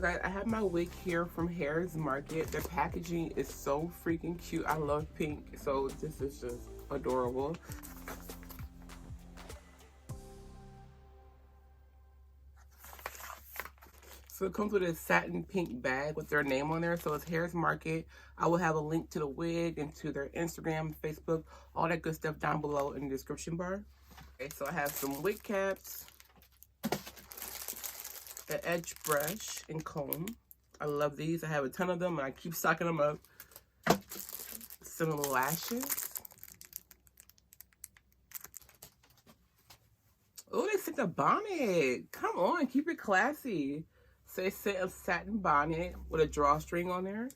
So guys, I have my wig here from Hairsmarket. Their packaging is so freaking cute. I love pink, so this is just adorable. So it comes with a satin pink bag with their name on there. So it's Hairsmarket. I will have a link to the wig and to their Instagram, Facebook, all that good stuff down below in the description bar. Okay, so I have some wig caps, an edge brush and comb. I love these. I have a ton of them and I keep stocking them up. Some lashes. Oh, they sent a bonnet. Come on, keep it classy. So they sent a satin bonnet with a drawstring on there.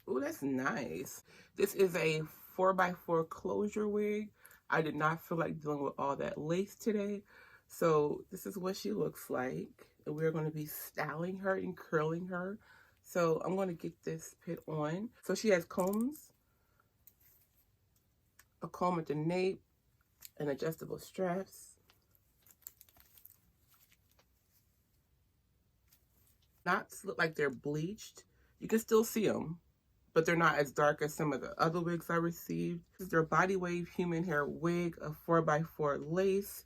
Oh, that's nice. This is a 4x4 closure wig. I did not feel like dealing with all that lace today. So this is what she looks like. And we're going to be styling her and curling her. So I'm going to get this put on. So she has combs, a comb at the nape, and adjustable straps. Knots look like they're bleached. You can still see them, but they're not as dark as some of the other wigs I received. This is their body wave human hair wig, a 4x4 lace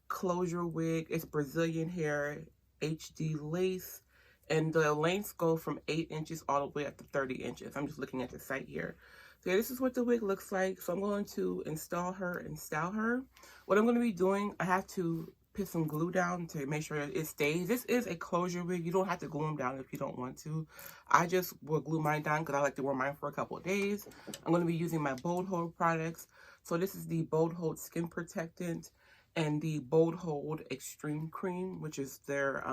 closure wig. It's Brazilian hair, HD lace, and the lengths go from 8 inches all the way up to 30 inches. I'm just looking at the site here. So yeah, this is what the wig looks like. So I'm going to install her and style her. What I'm going to be doing, I have to put some glue down to make sure it stays. This is a closure wig. You don't have to glue them down if you don't want to. I just will glue mine down because I like to wear mine for a couple of days. I'm going to be using my Bold Hold products. So this is the Bold Hold Skin Protectant and the Bold Hold Extreme Cream, which is their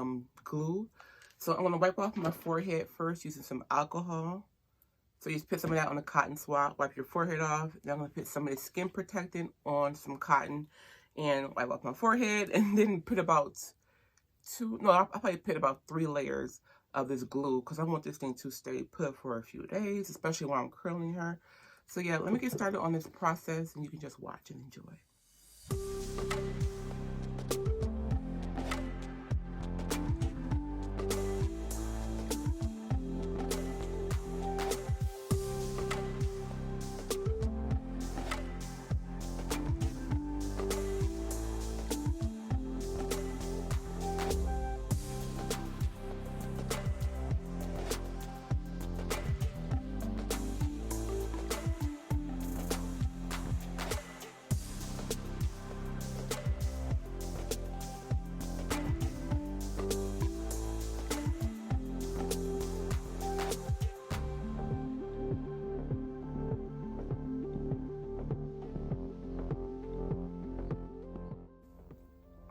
glue. So I'm going to wipe off my forehead first using some alcohol. So you just put some of that on a cotton swab, wipe your forehead off. Then I'm going to put some of the skin protectant on some cotton and wipe off my forehead, and then put about I'll probably put about 3 layers of this glue because I want this thing to stay put for a few days, especially while I'm curling her. So yeah, let me get started on this process and you can just watch and enjoy.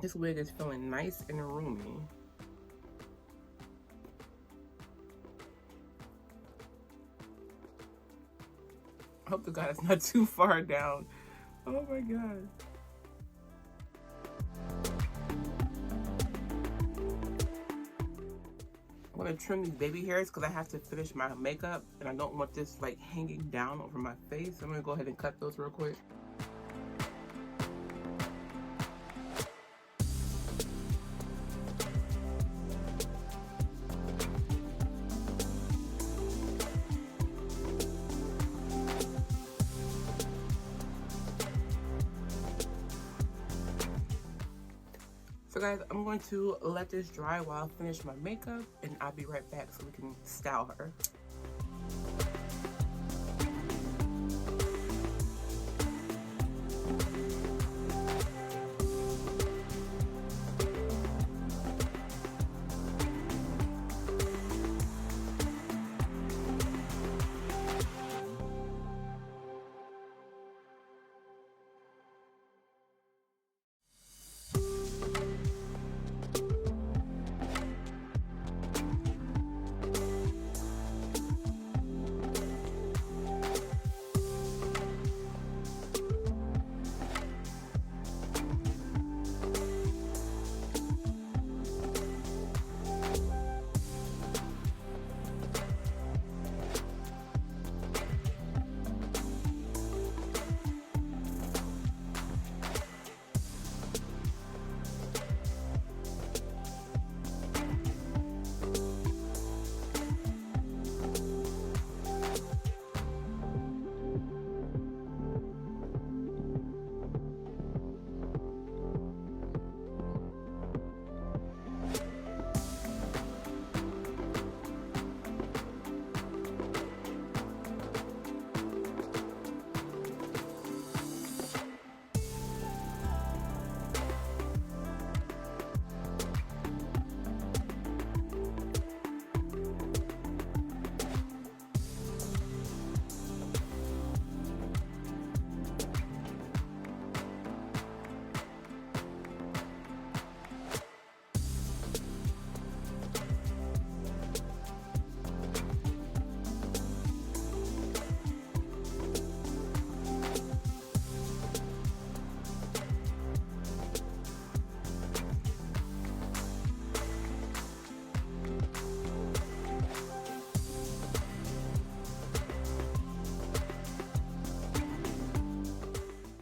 This wig is feeling nice and roomy. I hope the God is not too far down. Oh my God. I'm gonna trim these baby hairs because I have to finish my makeup and I don't want this like hanging down over my face. I'm gonna go ahead and cut those real quick. So guys, I'm going to let this dry while I finish my makeup, and I'll be right back so we can style her.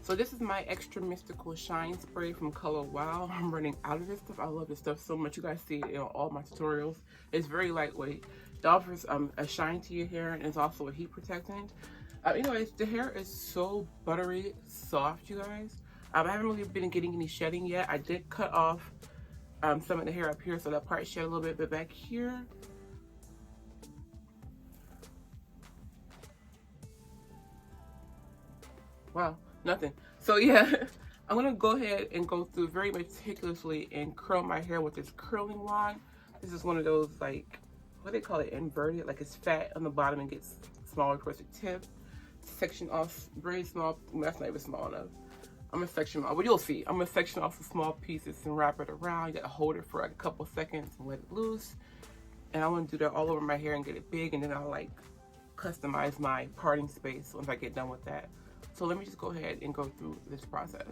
So this is my Extra Mystical Shine Spray from Color Wow. I'm running out of this stuff. I love this stuff so much. You guys see it in all my tutorials. It's very lightweight. It offers a shine to your hair, and it's also a heat protectant. Anyways, the hair is so buttery soft, you guys. I haven't really been getting any shedding yet. I did cut off some of the hair up here, so that part shed a little bit, but back here, wow, nothing. So yeah, I'm gonna go ahead and go through very meticulously and curl my hair with this curling wand. This is one of those, like, what do they call it, inverted, like it's fat on the bottom and gets smaller towards the tip. Section off very small, well, that's not even small enough. I'm gonna section off, well, you'll see. I'm gonna section off the small pieces and wrap it around. You gotta hold it for like a couple seconds and let it loose. And I wanna do that all over my hair and get it big, and then I'll like customize my parting space once I get done with that. So let me just go ahead and go through this process.